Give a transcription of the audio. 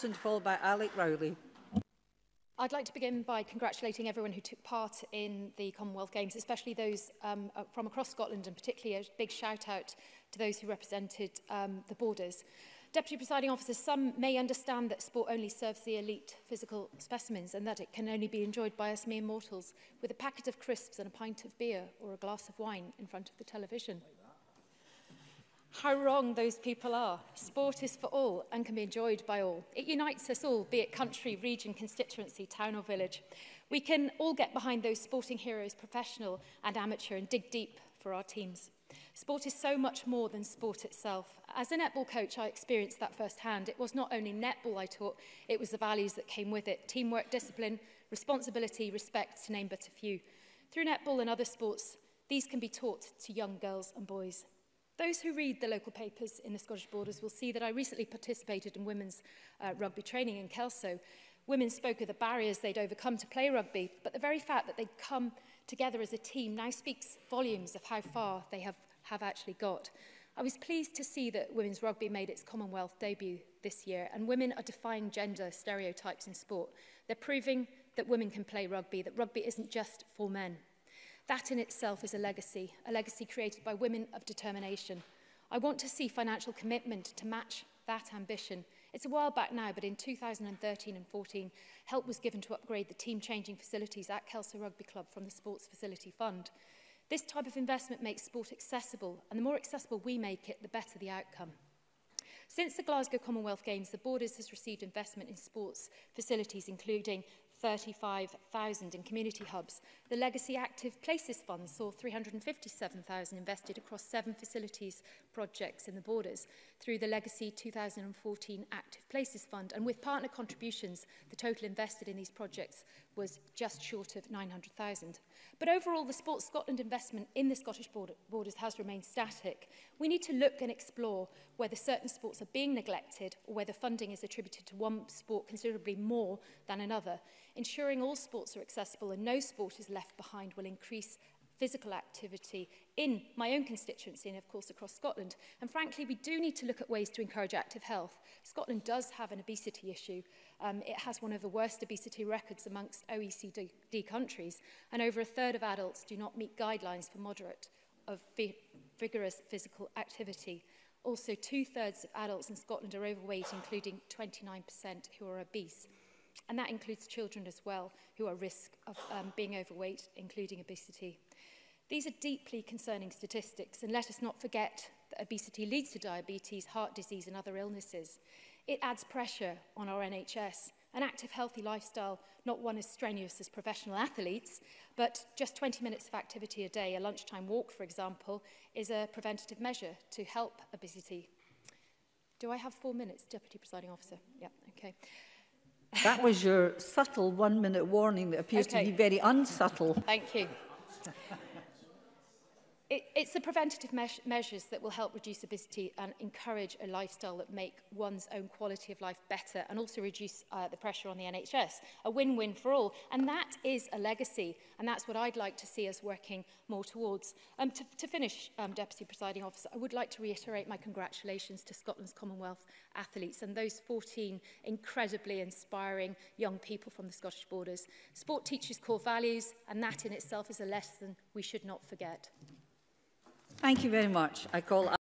Hamilton, followed by Alec Rowley. I'd like to begin by congratulating everyone who took part in the Commonwealth Games, especially those from across Scotland, and particularly a big shout out to those who represented the borders. Deputy Presiding Officer, some may understand that sport only serves the elite physical specimens and that it can only be enjoyed by us mere mortals with a packet of crisps and a pint of beer or a glass of wine in front of the television. How wrong those people are. Sport is for all and can be enjoyed by all. It unites us all, be it country, region, constituency, town or village. We can all get behind those sporting heroes, professional and amateur, and dig deep for our teams. Sport is so much more than sport itself. As a netball coach, I experienced that firsthand. It was not only netball I taught, it was the values that came with it. Teamwork, discipline, responsibility, respect, to name but a few. Through netball and other sports, these can be taught to young girls and boys. Those who read the local papers in the Scottish Borders will see that I recently participated in women's rugby training in Kelso. Women spoke of the barriers they'd overcome to play rugby, but the very fact that they'd come together as a team now speaks volumes of how far they have actually got. I was pleased to see that women's rugby made its Commonwealth debut this year, and women are defying gender stereotypes in sport. They're proving that women can play rugby, that rugby isn't just for men. That in itself is a legacy created by women of determination. I want to see financial commitment to match that ambition. It's a while back now, but in 2013 and 14, help was given to upgrade the team-changing facilities at Kelso Rugby Club from the Sports Facility Fund. This type of investment makes sport accessible, and the more accessible we make it, the better the outcome. Since the Glasgow Commonwealth Games, the Borders has received investment in sports facilities, including 35,000 in community hubs. The Legacy Active Places Fund saw 357,000 invested across 7 facilities projects in the Borders through the Legacy 2014 Active Places Fund. And with partner contributions, the total invested in these projects was just short of 900,000. But overall, the Sports Scotland investment in the Scottish Borders has remained static. We need to look and explore whether certain sports are being neglected or whether funding is attributed to one sport considerably more than another. Ensuring all sports are accessible and no sport is left behind will increase physical activity in my own constituency and of course across Scotland. And frankly, we do need to look at ways to encourage active health. Scotland does have an obesity issue. It has one of the worst obesity records amongst OECD countries, and over a third of adults do not meet guidelines for moderate of vigorous physical activity. Also, 2/3 of adults in Scotland are overweight, including 29% who are obese. And that includes children as well, who are at risk of being overweight, including obesity. These are deeply concerning statistics, and let us not forget that obesity leads to diabetes, heart disease and other illnesses. It adds pressure on our NHS. An active, healthy lifestyle, not one as strenuous as professional athletes, but just 20 minutes of activity a day, a lunchtime walk, for example, is a preventative measure to help obesity. Do I have 4 minutes, Deputy Presiding Officer? Yeah, okay. That was your subtle 1-minute warning that appears to be very unsubtle. Thank you. It's the preventative measures that will help reduce obesity and encourage a lifestyle that make one's own quality of life better and also reduce the pressure on the NHS. A win-win for all. And that is a legacy. And that's what I'd like to see us working more towards. To finish, Deputy Presiding Officer, I would like to reiterate my congratulations to Scotland's Commonwealth athletes and those 14 incredibly inspiring young people from the Scottish Borders. Sport teaches core values, and that in itself is a lesson we should not forget. Thank you very much. I call